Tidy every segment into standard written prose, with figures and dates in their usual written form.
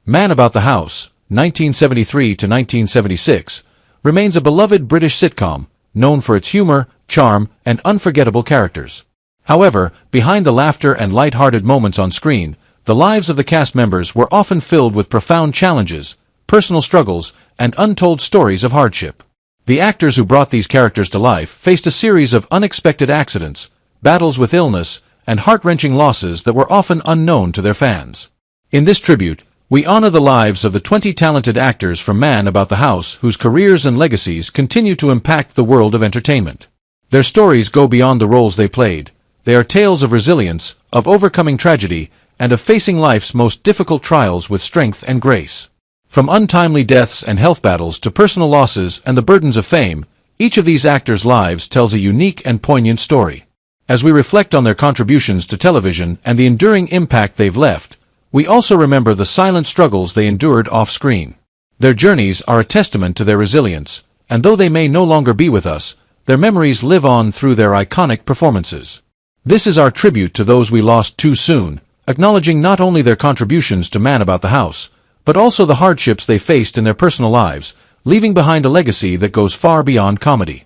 Man About the House, 1973 to 1976, remains a beloved British sitcom, known for its humor, charm, and unforgettable characters. However, behind the laughter and light-hearted moments on screen, the lives of the cast members were often filled with profound challenges, personal struggles, and untold stories of hardship. The actors who brought these characters to life faced a series of unexpected accidents, battles with illness, and heart-wrenching losses that were often unknown to their fans. In this tribute, we honor the lives of the 20 talented actors from Man About the House whose careers and legacies continue to impact the world of entertainment. Their stories go beyond the roles they played. They are tales of resilience, of overcoming tragedy, and of facing life's most difficult trials with strength and grace. From untimely deaths and health battles to personal losses and the burdens of fame, each of these actors' lives tells a unique and poignant story. As we reflect on their contributions to television and the enduring impact they've left, we also remember the silent struggles they endured off-screen. Their journeys are a testament to their resilience, and though they may no longer be with us, their memories live on through their iconic performances. This is our tribute to those we lost too soon, acknowledging not only their contributions to Man About the House, but also the hardships they faced in their personal lives, leaving behind a legacy that goes far beyond comedy.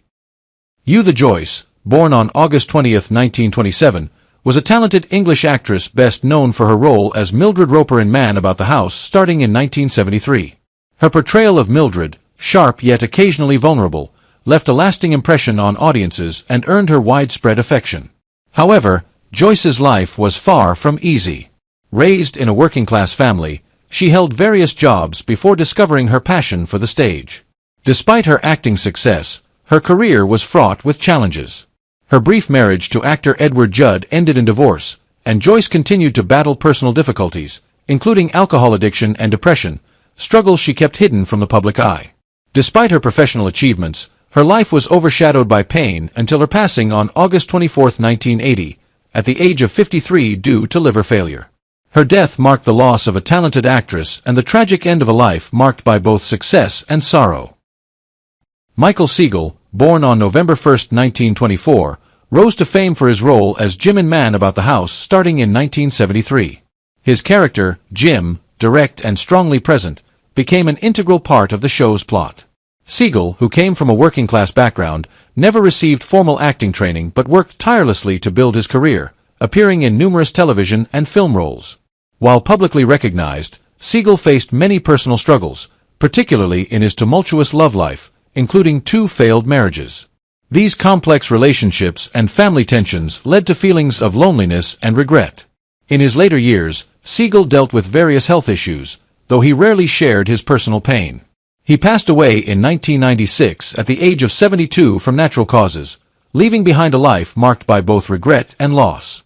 Eutha Joyce, born on August 20, 1927, was a talented English actress best known for her role as Mildred Roper in Man About the House starting in 1973. Her portrayal of Mildred, sharp yet occasionally vulnerable, left a lasting impression on audiences and earned her widespread affection. However, Joyce's life was far from easy. Raised in a working-class family, she held various jobs before discovering her passion for the stage. Despite her acting success, her career was fraught with challenges. Her brief marriage to actor Edward Judd ended in divorce, and Joyce continued to battle personal difficulties, including alcohol addiction and depression, struggles she kept hidden from the public eye. Despite her professional achievements, her life was overshadowed by pain until her passing on August 24, 1980, at the age of 53 due to liver failure. Her death marked the loss of a talented actress and the tragic end of a life marked by both success and sorrow. Michael Siegel, born on November 1, 1924, rose to fame for his role as Jim in Man About the House starting in 1973. His character, Jim, direct and strongly present, became an integral part of the show's plot. Siegel, who came from a working-class background, never received formal acting training but worked tirelessly to build his career, appearing in numerous television and film roles. While publicly recognized, Siegel faced many personal struggles, particularly in his tumultuous love life, including 2 failed marriages. These complex relationships and family tensions led to feelings of loneliness and regret. In his later years, Siegel dealt with various health issues, though he rarely shared his personal pain. He passed away in 1996 at the age of 72 from natural causes, leaving behind a life marked by both regret and loss.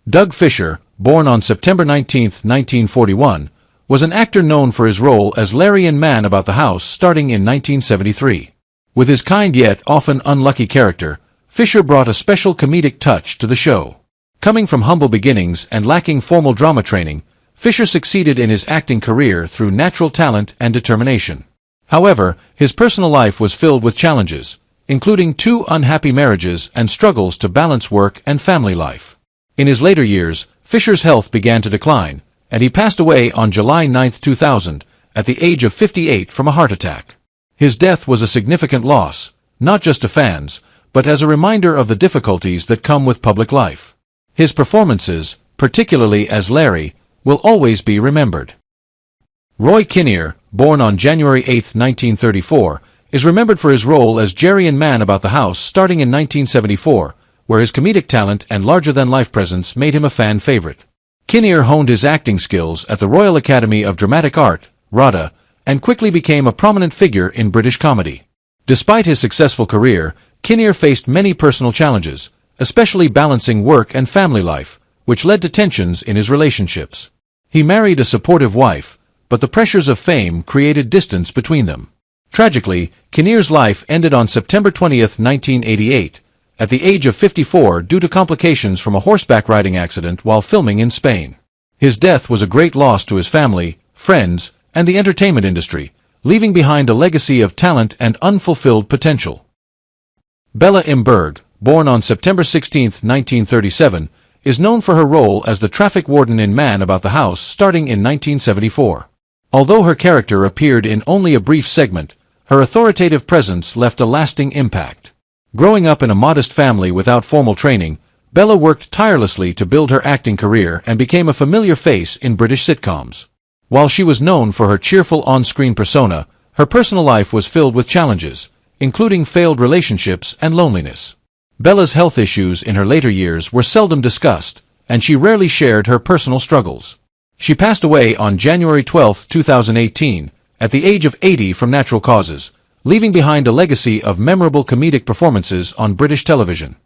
Doug Fisher, born on September 19, 1941, was an actor known for his role as Larry in Man About the House starting in 1973. With his kind yet often unlucky character, Fisher brought a special comedic touch to the show. Coming from humble beginnings and lacking formal drama training, Fisher succeeded in his acting career through natural talent and determination. However, his personal life was filled with challenges, including 2 unhappy marriages and struggles to balance work and family life. In his later years, Fisher's health began to decline, and he passed away on July 9, 2000, at the age of 58 from a heart attack. His death was a significant loss, not just to fans, but as a reminder of the difficulties that come with public life. His performances, particularly as Larry, will always be remembered. Roy Kinnear, born on January 8, 1934, is remembered for his role as Jerry in Man About the House starting in 1974, where his comedic talent and larger-than-life presence made him a fan favorite. Kinnear honed his acting skills at the Royal Academy of Dramatic Art, RADA, and quickly became a prominent figure in British comedy. Despite his successful career, Kinnear faced many personal challenges, especially balancing work and family life, which led to tensions in his relationships. He married a supportive wife, but the pressures of fame created distance between them. Tragically, Kinnear's life ended on September 20, 1988, at the age of 54 due to complications from a horseback riding accident while filming in Spain. His death was a great loss to his family, friends, and the entertainment industry, leaving behind a legacy of talent and unfulfilled potential. Bella Imberg, born on September 16, 1937, is known for her role as the traffic warden in Man About the House starting in 1974. Although her character appeared in only a brief segment, her authoritative presence left a lasting impact. Growing up in a modest family without formal training, Bella worked tirelessly to build her acting career and became a familiar face in British sitcoms. While she was known for her cheerful on-screen persona, her personal life was filled with challenges, including failed relationships and loneliness. Bella's health issues in her later years were seldom discussed, and she rarely shared her personal struggles. She passed away on January 12, 2018, at the age of 80 from natural causes, leaving behind a legacy of memorable comedic performances on British television.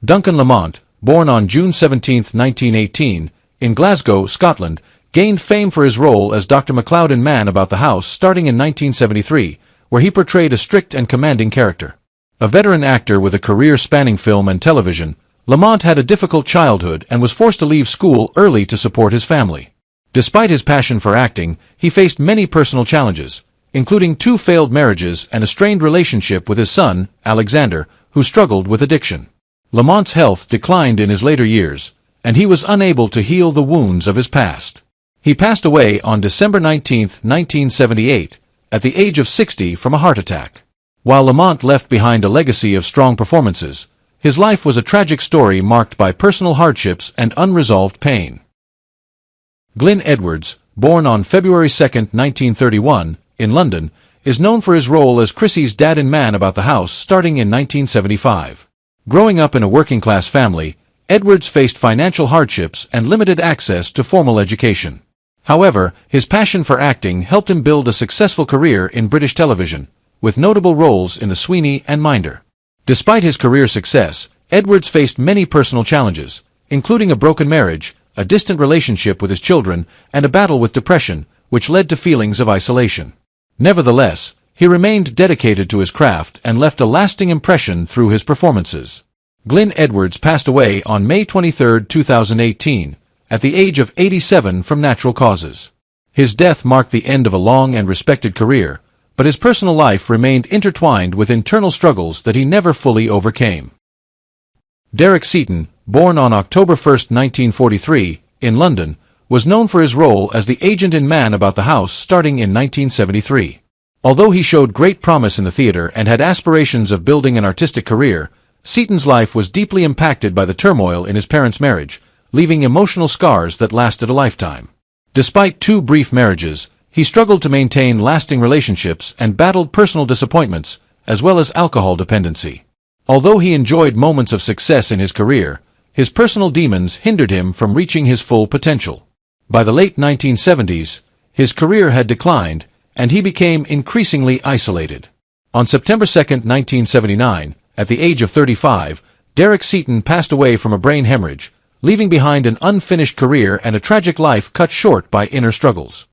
Duncan Lamont, born on June 17, 1918, in Glasgow, Scotland, gained fame for his role as Dr. MacLeod in Man About the House starting in 1973, where he portrayed a strict and commanding character. A veteran actor with a career spanning film and television, Lamont had a difficult childhood and was forced to leave school early to support his family. Despite his passion for acting, he faced many personal challenges, including 2 failed marriages and a strained relationship with his son, Alexander, who struggled with addiction. Lamont's health declined in his later years, and he was unable to heal the wounds of his past. He passed away on December 19, 1978, at the age of 60 from a heart attack. While Lamont left behind a legacy of strong performances, his life was a tragic story marked by personal hardships and unresolved pain. Glyn Edwards, born on February 2, 1931, in London, is known for his role as Chrissy's dad in Man About the House starting in 1975. Growing up in a working-class family, Edwards faced financial hardships and limited access to formal education. However, his passion for acting helped him build a successful career in British television, with notable roles in The Sweeney and Minder. Despite his career success, Edwards faced many personal challenges, including a broken marriage, a distant relationship with his children, and a battle with depression, which led to feelings of isolation. Nevertheless, he remained dedicated to his craft and left a lasting impression through his performances. Glyn Edwards passed away on May 23, 2018, at the age of 87 from natural causes. His death marked the end of a long and respected career, but his personal life remained intertwined with internal struggles that he never fully overcame. Derek Seaton, born on October 1, 1943, in London, was known for his role as the agent in Man About the House starting in 1973. Although he showed great promise in the theater and had aspirations of building an artistic career, Seaton's life was deeply impacted by the turmoil in his parents' marriage, leaving emotional scars that lasted a lifetime. Despite 2 brief marriages, he struggled to maintain lasting relationships and battled personal disappointments, as well as alcohol dependency. Although he enjoyed moments of success in his career, his personal demons hindered him from reaching his full potential. By the late 1970s, his career had declined, and he became increasingly isolated. On September 2, 1979, at the age of 35, Derek Seaton passed away from a brain hemorrhage, leaving behind an unfinished career and a tragic life cut short by inner struggles.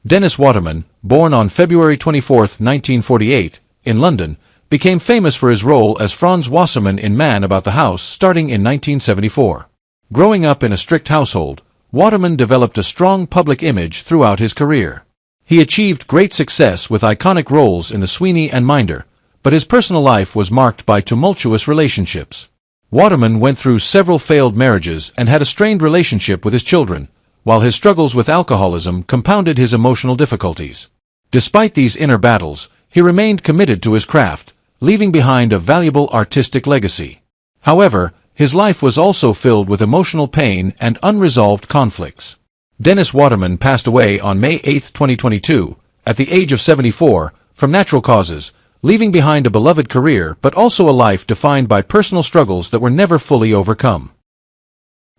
Dennis Waterman, born on February 24, 1948, in London, became famous for his role as Franz Wasserman in Man About the House starting in 1974. Growing up in a strict household, Waterman developed a strong public image throughout his career. He achieved great success with iconic roles in The Sweeney and Minder, but his personal life was marked by tumultuous relationships. Waterman went through several failed marriages and had a strained relationship with his children, while his struggles with alcoholism compounded his emotional difficulties. Despite these inner battles, he remained committed to his craft, leaving behind a valuable artistic legacy. However, his life was also filled with emotional pain and unresolved conflicts. Dennis Waterman passed away on May 8, 2022, at the age of 74, from natural causes, leaving behind a beloved career but also a life defined by personal struggles that were never fully overcome.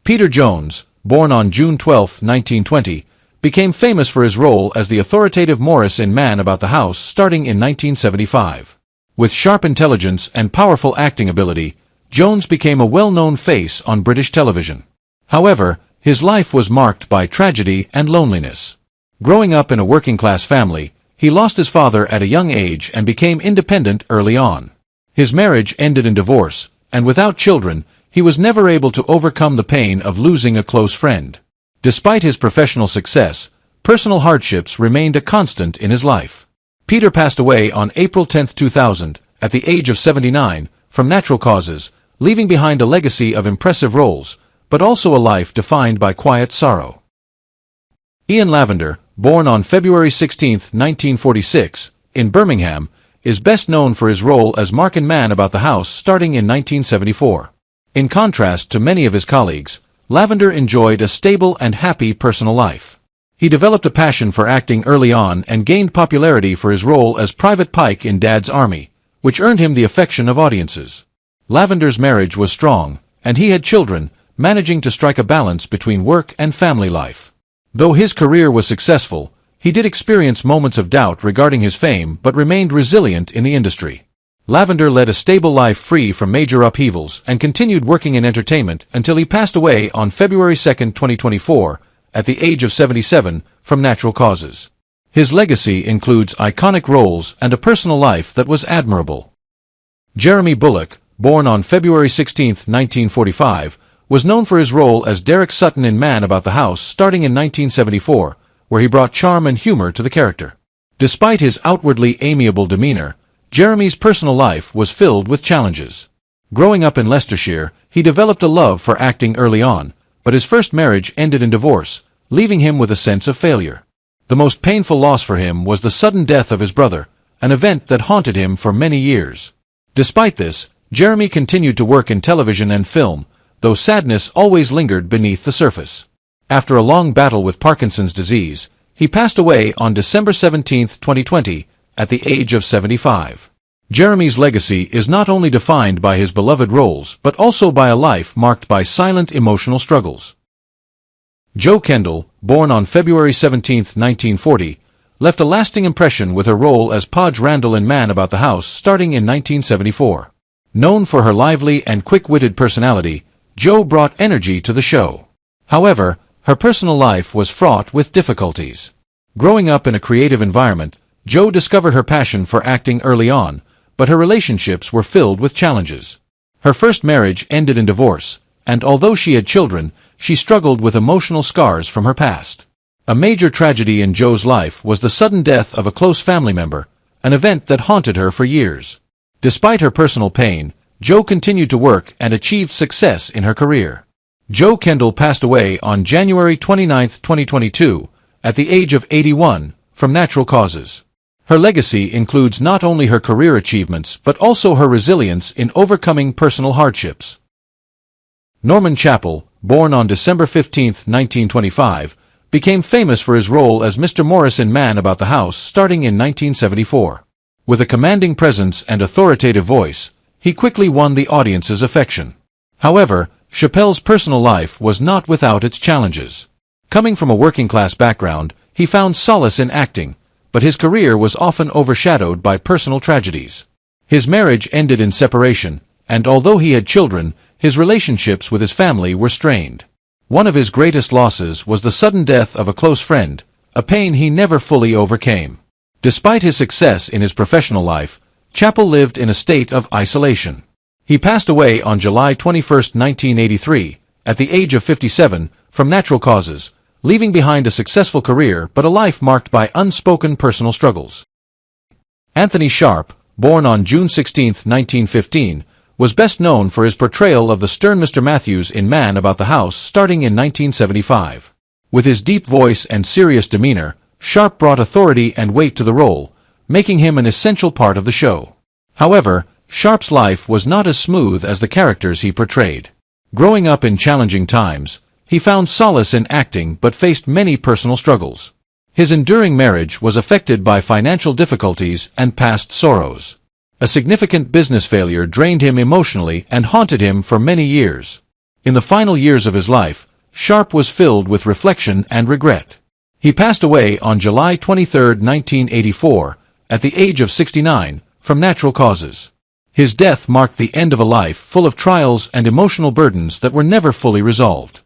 Peter Jones, born on June 12, 1920, became famous for his role as the authoritative Morris in Man About the House starting in 1975. With sharp intelligence and powerful acting ability, Jones became a well-known face on British television. However, his life was marked by tragedy and loneliness. Growing up in a working-class family, he lost his father at a young age and became independent early on. His marriage ended in divorce, and without children, he was never able to overcome the pain of losing a close friend. Despite his professional success, personal hardships remained a constant in his life. Peter passed away on April 10, 2000, at the age of 79, from natural causes, leaving behind a legacy of impressive roles, but also a life defined by quiet sorrow. Ian Lavender, born on February 16, 1946, in Birmingham, is best known for his role as Mark in Man About the House starting in 1974. In contrast to many of his colleagues, Lavender enjoyed a stable and happy personal life. He developed a passion for acting early on and gained popularity for his role as Private Pike in Dad's Army, which earned him the affection of audiences. Lavender's marriage was strong, and he had children, managing to strike a balance between work and family life. Though his career was successful, he did experience moments of doubt regarding his fame but remained resilient in the industry. Lavender led a stable life free from major upheavals and continued working in entertainment until he passed away on February 2, 2024, at the age of 77, from natural causes. His legacy includes iconic roles and a personal life that was admirable. Jeremy Bulloch, born on February 16, 1945, was known for his role as Derek Sutton in Man About the House starting in 1974, where he brought charm and humor to the character. Despite his outwardly amiable demeanor, Jeremy's personal life was filled with challenges. Growing up in Leicestershire, he developed a love for acting early on, but his first marriage ended in divorce, leaving him with a sense of failure. The most painful loss for him was the sudden death of his brother, an event that haunted him for many years. Despite this, Jeremy continued to work in television and film, though sadness always lingered beneath the surface. After a long battle with Parkinson's disease, he passed away on December 17, 2020, at the age of 75. Jeremy's legacy is not only defined by his beloved roles but also by a life marked by silent emotional struggles. Jo Kendall, born on February 17, 1940, left a lasting impression with her role as Podge Randall in Man About the House starting in 1974. Known for her lively and quick-witted personality, Jo brought energy to the show. However, her personal life was fraught with difficulties. Growing up in a creative environment, Jo discovered her passion for acting early on, but her relationships were filled with challenges. Her first marriage ended in divorce, and although she had children, she struggled with emotional scars from her past. A major tragedy in Jo's life was the sudden death of a close family member, an event that haunted her for years. Despite her personal pain, Jo continued to work and achieved success in her career. Jo Kendall passed away on January 29, 2022, at the age of 81, from natural causes. Her legacy includes not only her career achievements but also her resilience in overcoming personal hardships. Norman Chappell, born on December 15, 1925, became famous for his role as Mr. Morris in Man About the House starting in 1974. With a commanding presence and authoritative voice, he quickly won the audience's affection. However, Chappell's personal life was not without its challenges. Coming from a working-class background, he found solace in acting, but his career was often overshadowed by personal tragedies. His marriage ended in separation, and although he had children, his relationships with his family were strained. One of his greatest losses was the sudden death of a close friend, a pain he never fully overcame. Despite his success in his professional life, Chappell lived in a state of isolation. He passed away on July 21, 1983, at the age of 57, from natural causes, leaving behind a successful career but a life marked by unspoken personal struggles. Anthony Sharp, born on June 16, 1915, was best known for his portrayal of the stern Mr. Matthews in Man About the House starting in 1975. With his deep voice and serious demeanor, Sharp brought authority and weight to the role, making him an essential part of the show. However, Sharp's life was not as smooth as the characters he portrayed. Growing up in challenging times, he found solace in acting but faced many personal struggles. His enduring marriage was affected by financial difficulties and past sorrows. A significant business failure drained him emotionally and haunted him for many years. In the final years of his life, Sharp was filled with reflection and regret. He passed away on July 23, 1984, at the age of 69, from natural causes. His death marked the end of a life full of trials and emotional burdens that were never fully resolved.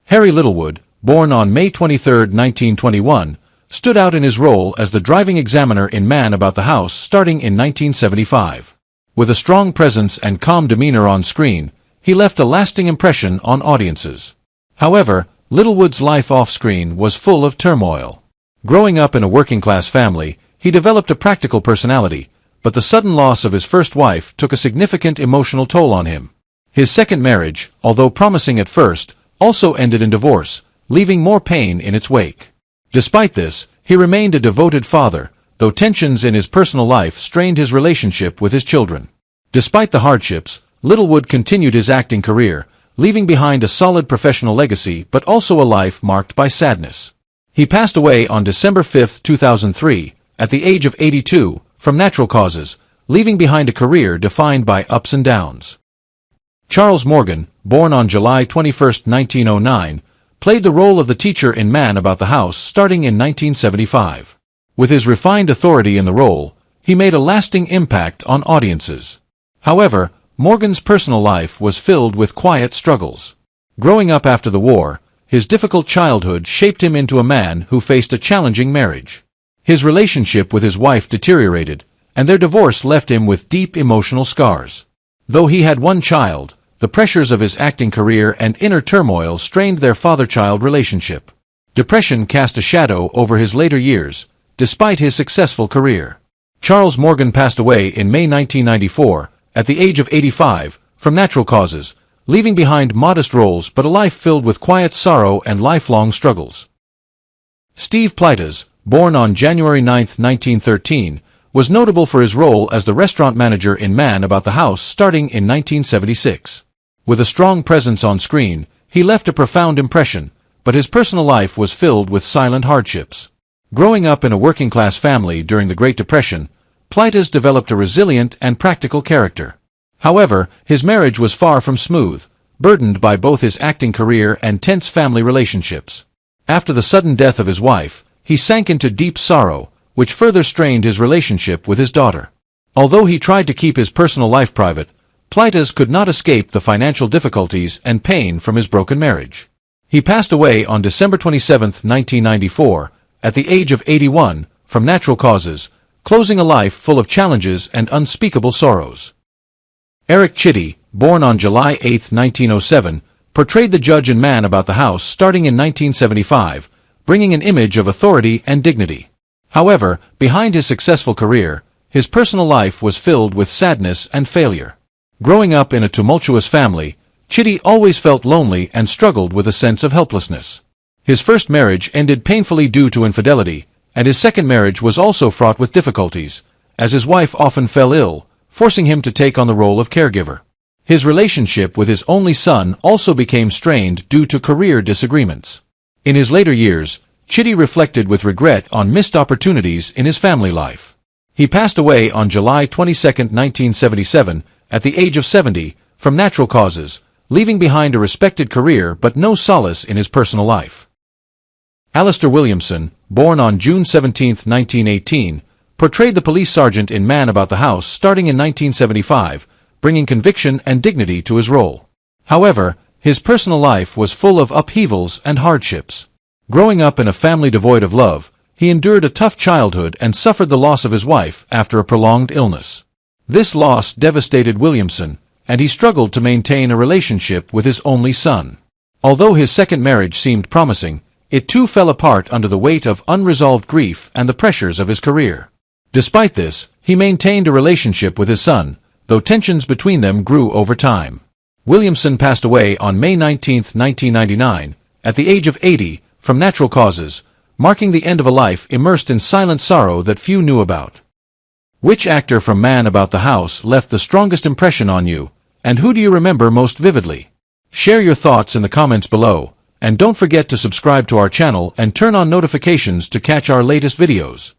Harry Littlewood, born on May 23, 1921, stood out in his role as the driving examiner in Man About the House starting in 1975. With a strong presence and calm demeanor on screen, he left a lasting impression on audiences. However, Littlewood's life off-screen was full of turmoil. Growing up in a working-class family, he developed a practical personality, but the sudden loss of his first wife took a significant emotional toll on him. His second marriage, although promising at first, also ended in divorce, leaving more pain in its wake. Despite this, he remained a devoted father, though tensions in his personal life strained his relationship with his children. Despite the hardships, Littlewood continued his acting career, leaving behind a solid professional legacy but also a life marked by sadness. He passed away on December 5, 2003, at the age of 82, from natural causes, leaving behind a career defined by ups and downs. Charles Morgan, born on July 21, 1909, played the role of the teacher in Man About the House starting in 1975. With his refined authority in the role, he made a lasting impact on audiences. However, Morgan's personal life was filled with quiet struggles. Growing up after the war, his difficult childhood shaped him into a man who faced a challenging marriage. His relationship with his wife deteriorated, and their divorce left him with deep emotional scars. Though he had one child, the pressures of his acting career and inner turmoil strained their father-child relationship. Depression cast a shadow over his later years, despite his successful career. Charles Morgan passed away in May 1994, at the age of 85, from natural causes, leaving behind modest roles but a life filled with quiet sorrow and lifelong struggles. Steve Pleitas, born on January 9, 1913, was notable for his role as the restaurant manager in Man About the House starting in 1976. With a strong presence on screen, he left a profound impression, but his personal life was filled with silent hardships. Growing up in a working-class family during the Great Depression, Pleitas developed a resilient and practical character. However, his marriage was far from smooth, burdened by both his acting career and tense family relationships. After the sudden death of his wife, he sank into deep sorrow, which further strained his relationship with his daughter. Although he tried to keep his personal life private, Pleitas could not escape the financial difficulties and pain from his broken marriage. He passed away on December 27, 1994, at the age of 81, from natural causes, closing a life full of challenges and unspeakable sorrows. Eric Chitty, born on July 8, 1907, portrayed the judge in Man About the House starting in 1975, bringing an image of authority and dignity. However, behind his successful career, his personal life was filled with sadness and failure. Growing up in a tumultuous family, Chitty always felt lonely and struggled with a sense of helplessness. His first marriage ended painfully due to infidelity, and his second marriage was also fraught with difficulties, as his wife often fell ill, forcing him to take on the role of caregiver. His relationship with his only son also became strained due to career disagreements. In his later years, Chitty reflected with regret on missed opportunities in his family life. He passed away on July 22, 1977, at the age of 70, from natural causes, leaving behind a respected career but no solace in his personal life. Alistair Williamson, born on June 17, 1918, portrayed the police sergeant in Man About the House starting in 1975, bringing conviction and dignity to his role. However, his personal life was full of upheavals and hardships. Growing up in a family devoid of love, he endured a tough childhood and suffered the loss of his wife after a prolonged illness. This loss devastated Williamson, and he struggled to maintain a relationship with his only son. Although his second marriage seemed promising, it too fell apart under the weight of unresolved grief and the pressures of his career. Despite this, he maintained a relationship with his son, though tensions between them grew over time. Williamson passed away on May 19, 1999, at the age of 80, from natural causes, marking the end of a life immersed in silent sorrow that few knew about. Which actor from Man About the House left the strongest impression on you, and who do you remember most vividly? Share your thoughts in the comments below, and don't forget to subscribe to our channel and turn on notifications to catch our latest videos.